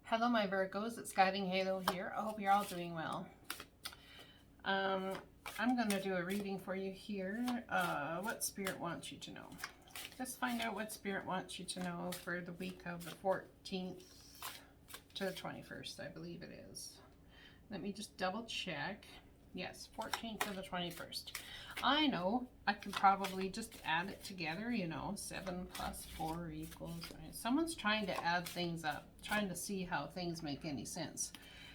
Hello, my Virgos. It's Guiding Halo here. I hope you're all doing well. I'm going to do a reading for you here. What Spirit wants you to know. Let's find out what Spirit wants you to know for the week of the 14th to the 21st, I believe it is. Let me just double check. Yes, 14th to the 21st. I know I could probably just add it together, you know, 7 plus 4 equals. Right? Someone's trying to add things up, trying to see how things make any sense.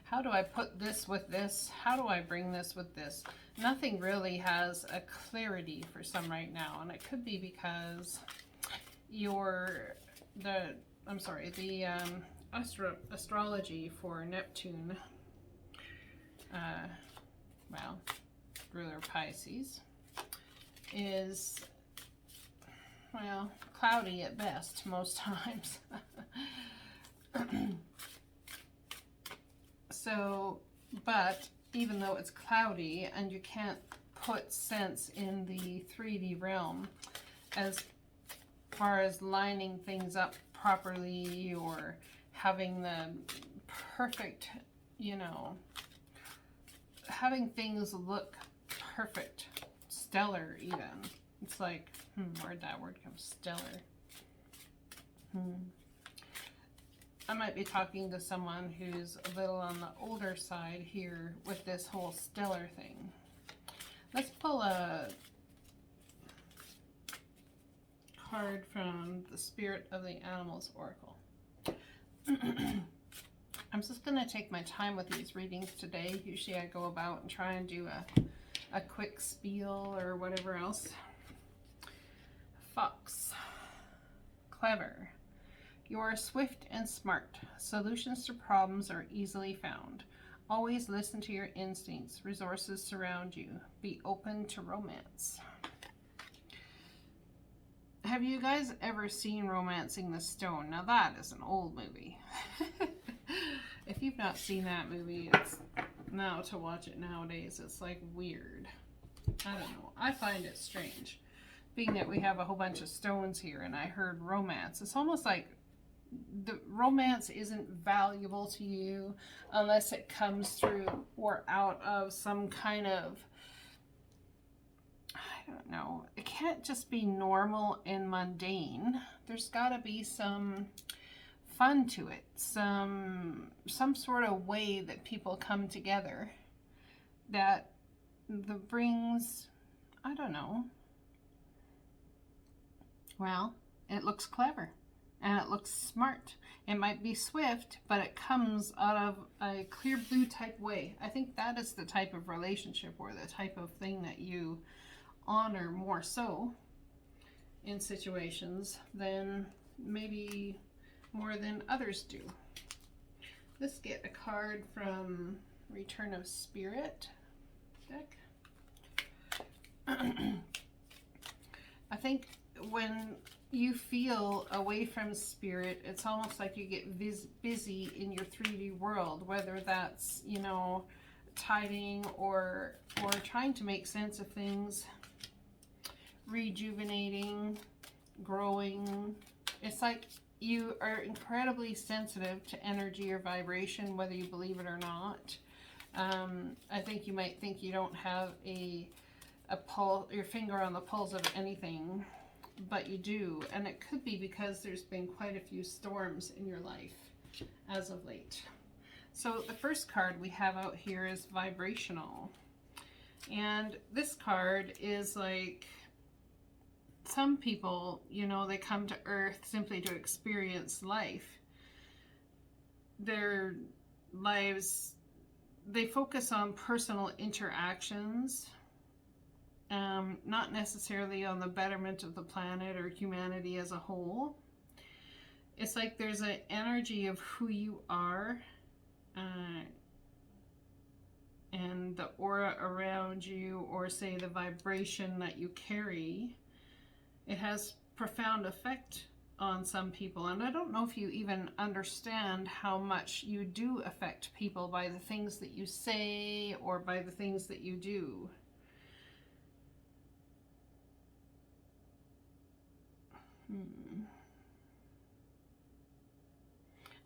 How do I put this with this? How do I bring this with this? Nothing really has a clarity for some right now, and it could be because the astrology for Neptune, well, ruler Pisces, is, well, cloudy at best most times. So, but even though it's cloudy and you can't put sense in the 3D realm as far as lining things up properly or having the perfect, you know, having things look perfect, stellar even. It's like, where'd that word come? Stellar. I might be talking to someone who's a little on the older side here with this whole stellar thing. Let's pull a card from the Spirit of the Animals Oracle. I'm just going to take my time with these readings today. Usually I go about and try and do a quick spiel or whatever else. Fox. Clever. You are swift and smart. Solutions to problems are easily found. Always listen to your instincts. Resources surround you. Be open to romance. Have you guys ever seen Romancing the Stone? Now that is an old movie. If you've not seen that movie, it's now to watch it nowadays, it's like weird. I don't know. I find it strange. Being that we have a whole bunch of stones here and I heard romance, it's almost like the romance isn't valuable to you unless it comes through or out of some kind of, I don't know, it can't just be normal and mundane. There's got to be some fun to it, some sort of way that people come together that brings, I don't know, well, it looks clever and it looks smart. It might be swift, but it comes out of a clear blue type way. I think that is the type of relationship or the type of thing that you honor more so in situations than maybe more than others do. Let's get a card from Return of Spirit deck. I think when you feel away from spirit, it's almost like you get busy in your 3D world, whether that's, you know, tiding or trying to make sense of things, rejuvenating, growing. It's like you are incredibly sensitive to energy or vibration, whether you believe it or not. I think you might think you don't have your finger on the pulse of anything, but you do, and it could be because there's been quite a few storms in your life as of late. So the first card we have out here is Vibrational, and this card is like, some people, you know, they come to Earth simply to experience life. Their lives, they focus on personal interactions, not necessarily on the betterment of the planet or humanity as a whole. It's like there's an energy of who you are and the aura around you, or say the vibration that you carry. It has profound effect on some people, and I don't know if you even understand how much you do affect people by the things that you say or by the things that you do.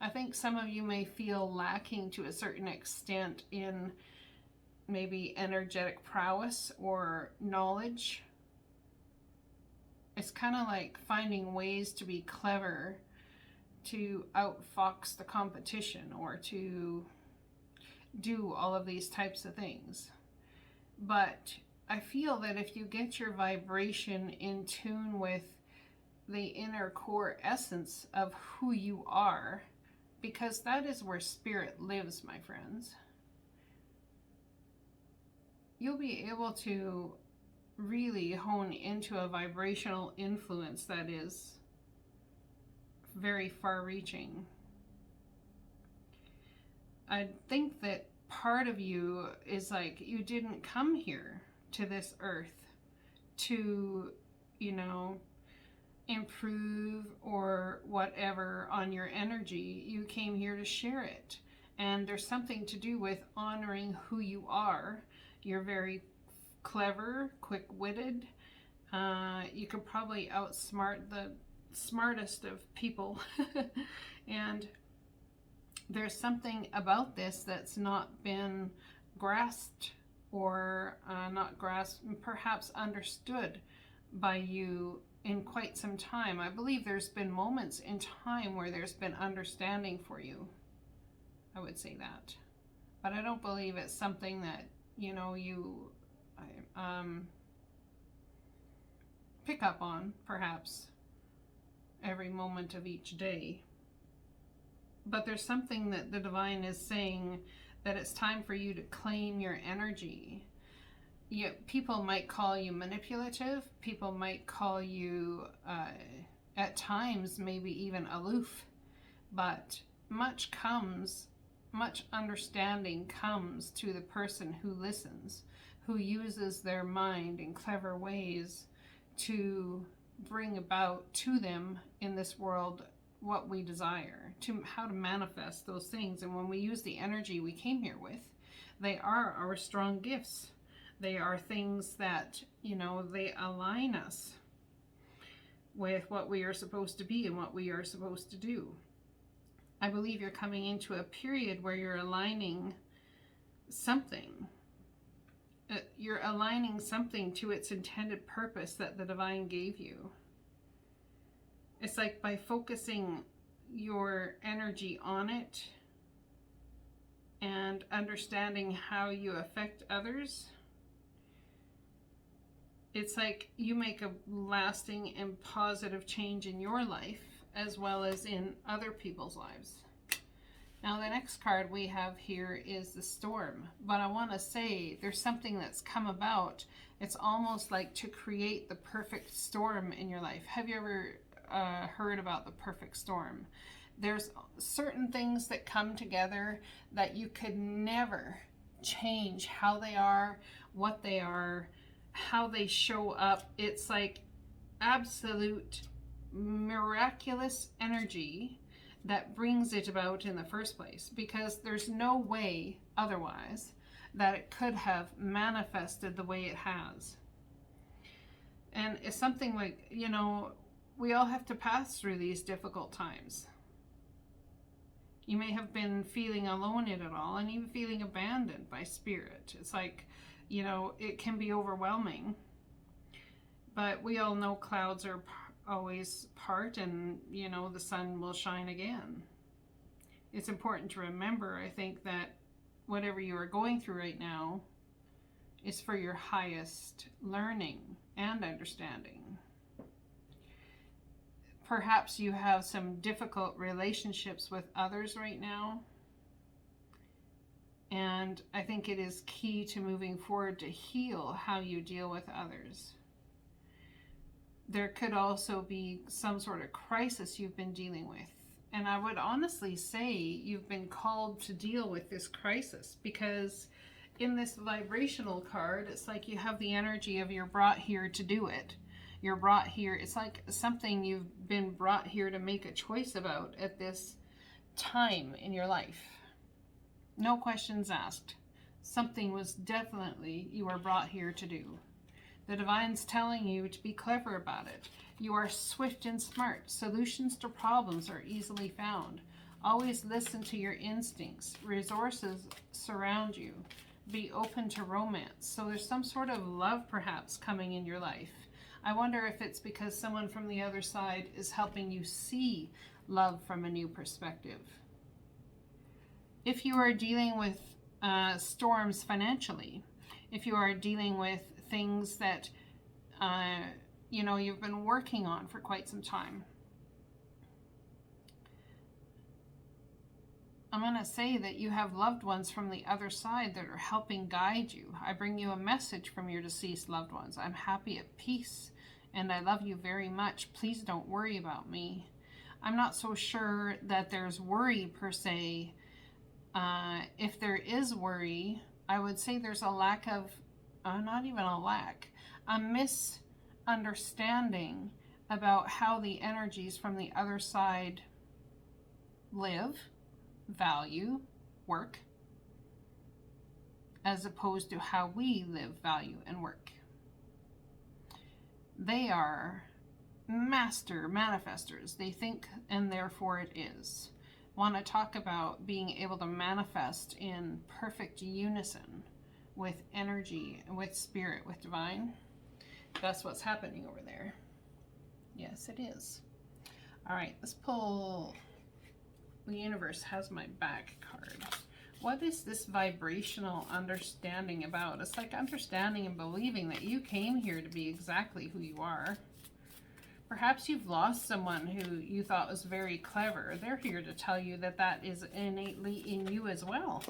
I think some of you may feel lacking to a certain extent in maybe energetic prowess or knowledge. It's kind of like finding ways to be clever, to outfox the competition, or to do all of these types of things. But I feel that if you get your vibration in tune with the inner core essence of who you are, because that is where spirit lives, my friends, you'll be able to really hone into a vibrational influence that is very far-reaching. I think that part of you is like, you didn't come here to this earth to, you know, improve or whatever on your energy. You came here to share it. And there's something to do with honoring who you are. You're very clever, quick-witted. You could probably outsmart the smartest of people. And there's something about this that's not been grasped, or not grasped, perhaps understood by you in quite some time. I believe there's been moments in time where there's been understanding for you. I would say that. But I don't believe it's something that, you know, you pick up on, perhaps, every moment of each day. But there's something that the divine is saying, that it's time for you to claim your energy. People might call you manipulative. People might call you, at times, maybe even aloof. But much understanding comes to the person who listens, who uses their mind in clever ways to bring about to them in this world what we desire, to how to manifest those things. And when we use the energy we came here with, they are our strong gifts. They are things that, you know, they align us with what we are supposed to be and what we are supposed to do. I believe you're coming into a period where you're aligning something. You're aligning something to its intended purpose that the divine gave you. It's like by focusing your energy on it and understanding how you affect others, it's like you make a lasting and positive change in your life as well as in other people's lives. Now the next card we have here is the Storm. But I want to say there's something that's come about. It's almost like to create the perfect storm in your life. Have you ever heard about the perfect storm? There's certain things that come together that you could never change how they are, what they are, how they show up. It's like absolute miraculous energy that brings it about in the first place, because there's no way otherwise that it could have manifested the way it has. And it's something like, you know, we all have to pass through these difficult times. You may have been feeling alone in it all, and even feeling abandoned by spirit. It's like, you know, it can be overwhelming. But we all know clouds are always part, and, you know, the sun will shine again. It's important to remember, I think, that whatever you are going through right now is for your highest learning and understanding. Perhaps you have some difficult relationships with others right now. And I think it is key to moving forward to heal how you deal with others. There could also be some sort of crisis you've been dealing with. And I would honestly say you've been called to deal with this crisis, because in this vibrational card, it's like you have the energy of you're brought here to do it. You're brought here. It's like something you've been brought here to make a choice about at this time in your life. No questions asked. Something was definitely you were brought here to do. The divine's telling you to be clever about it. You are swift and smart. Solutions to problems are easily found. Always listen to your instincts. Resources surround you. Be open to romance. So there's some sort of love perhaps coming in your life. I wonder if it's because someone from the other side is helping you see love from a new perspective. If you are dealing with storms financially, if you are dealing with things that you know, you've been working on for quite some time, I'm going to say that you have loved ones from the other side that are helping guide you. I bring you a message from your deceased loved ones. I'm happy at peace and I love you very much. Please don't worry about me. I'm not so sure that there's worry per se. If there is worry, I would say there's a lack of, not even a lack, a misunderstanding about how the energies from the other side live, value, work, as opposed to how we live, value, and work. They are master manifestors. They think and therefore it is. Want to talk about being able to manifest in perfect unison with energy, with spirit, with divine. That's what's happening over there. Yes, it is. All right, let's pull. The universe has my back card. What is this vibrational understanding about? It's like understanding and believing that you came here to be exactly who you are. Perhaps you've lost someone who you thought was very clever. They're here to tell you that that is innately in you as well.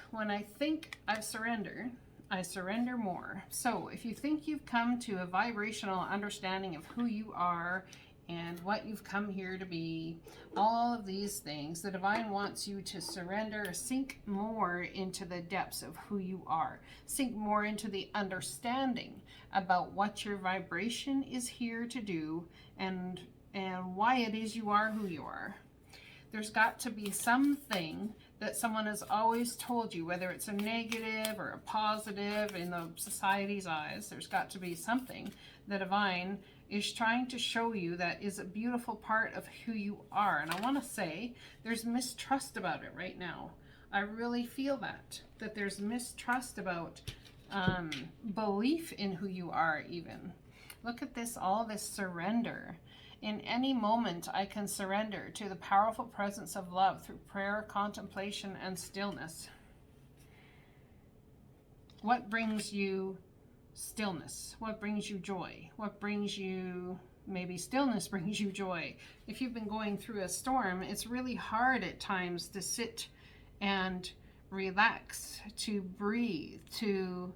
When I think I've surrendered, I surrender more. So if you think you've come to a vibrational understanding of who you are and what you've come here to be, all of these things, the divine wants you to surrender, sink more into the depths of who you are, sink more into the understanding about what your vibration is here to do and why it is you are who you are. There's got to be something that someone has always told you, whether it's a negative or a positive in the society's eyes. There's got to be something the divine is trying to show you that is a beautiful part of who you are. And I want to say there's mistrust about it right now. I really feel that there's mistrust about belief in who you are even. Look at this, all this surrender. In any moment, I can surrender to the powerful presence of love through prayer, contemplation, and stillness. What brings you stillness? What brings you joy? What brings you, maybe stillness brings you joy. If you've been going through a storm, it's really hard at times to sit and relax, to breathe, to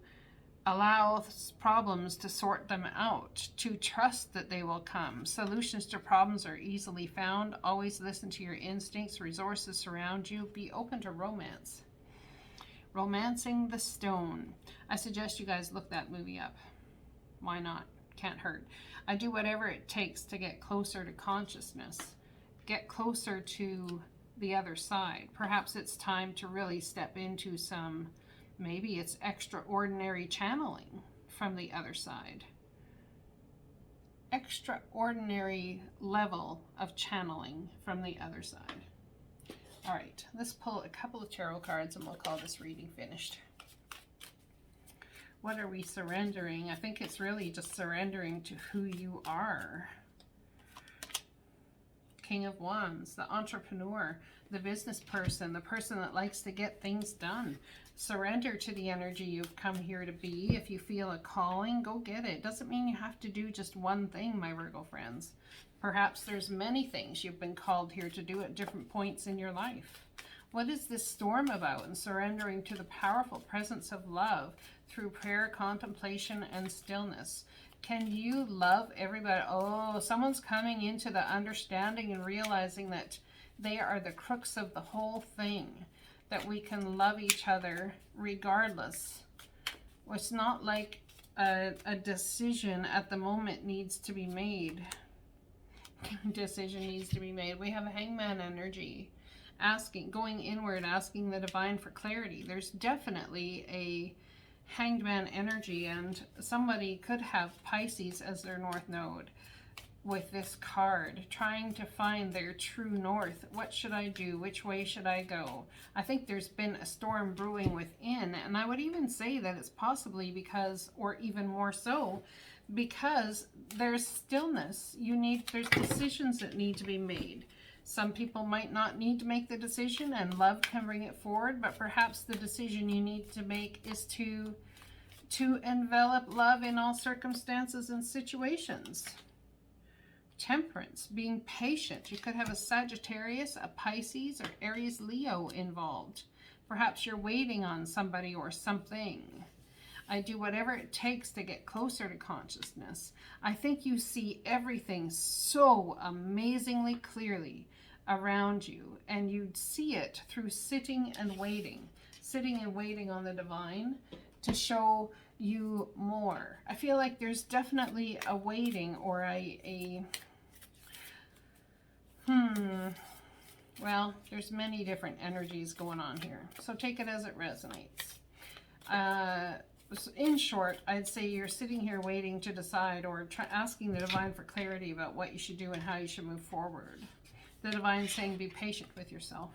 allow problems to sort them out, to trust that they will come. Solutions to problems are easily found. Always listen to your instincts. Resources surround you. Be open to romance. Romancing the Stone. I suggest you guys look that movie up. Why not? Can't hurt. I do whatever it takes to get closer to consciousness, get closer to the other side. Perhaps it's time to really step into some, maybe it's extraordinary channeling from the other side. Extraordinary level of channeling from the other side. All right, let's pull a couple of tarot cards and we'll call this reading finished. What are we surrendering? I think it's really just surrendering to who you are. King of Wands, the entrepreneur, the business person, the person that likes to get things done. Surrender to the energy you've come here to be. If you feel a calling, go get it. Doesn't mean you have to do just one thing, my Virgo friends. Perhaps there's many things you've been called here to do at different points in your life. What is this storm about? And surrendering to the powerful presence of love through prayer, contemplation, and stillness. Can you love everybody? Oh, someone's coming into the understanding and realizing that they are the crux of the whole thing. That we can love each other regardless. It's not like a decision at the moment needs to be made. Decision needs to be made. We have a hangman energy. Asking, going inward, asking the divine for clarity. There's definitely a hanged man energy, and somebody could have Pisces as their north node. with this card, trying to find their true north. What should I do? Which way should I go? I think there's been a storm brewing within, and I would even say that it's possibly because, or even more so, because there's stillness. There's decisions that need to be made. Some people might not need to make the decision, and love can bring it forward, but perhaps the decision you need to make is to envelop love in all circumstances and situations. Temperance, being patient. You could have a Sagittarius, a Pisces, or Aries Leo involved. Perhaps you're waiting on somebody or something. I do whatever it takes to get closer to consciousness. I think you see everything so amazingly clearly around you, and you see it through sitting and waiting on the divine to show you more. I feel like there's definitely a waiting or well, there's many different energies going on here, so take it as it resonates. In short, I'd say you're sitting here waiting to decide, or asking the divine for clarity about what you should do and how you should move forward. The divine saying, be patient with yourself.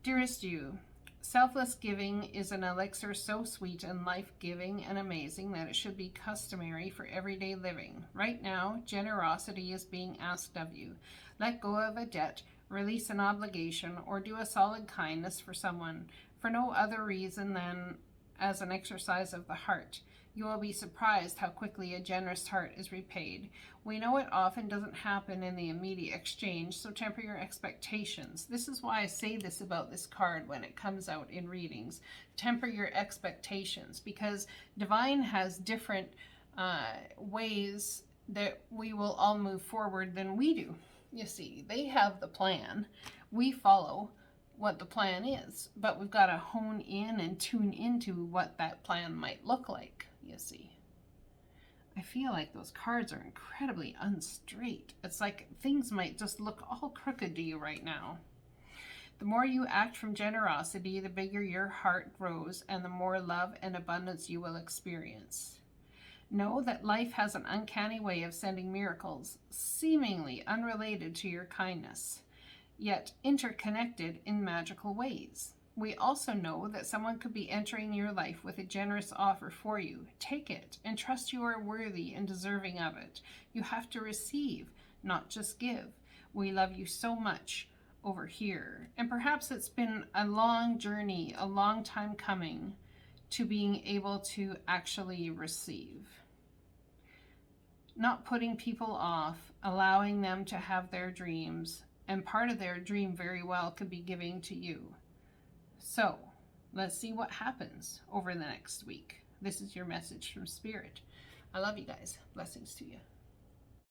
Dearest you, selfless giving is an elixir so sweet and life-giving and amazing that it should be customary for everyday living. Right now, generosity is being asked of you. Let go of a debt, release an obligation, or do a solid kindness for someone for no other reason than as an exercise of the heart. You will be surprised how quickly a generous heart is repaid. We know it often doesn't happen in the immediate exchange, so temper your expectations. This is why I say this about this card when it comes out in readings. Temper your expectations, because divine has different ways that we will all move forward than we do. You see, they have the plan. We follow what the plan is, but we've got to hone in and tune into what that plan might look like, you see. I feel like those cards are incredibly unstraight. It's like things might just look all crooked to you right now. The more you act from generosity, the bigger your heart grows and the more love and abundance you will experience. Know that life has an uncanny way of sending miracles, seemingly unrelated to your kindness, yet interconnected in magical ways. We also know that someone could be entering your life with a generous offer for you. Take it and trust you are worthy and deserving of it. You have to receive, not just give. We love you so much over here. And perhaps it's been a long journey, a long time coming to being able to actually receive. Not putting people off, allowing them to have their dreams, and part of their dream very well could be giving to you. So, let's see what happens over the next week. This is your message from Spirit. I love you guys. Blessings to you.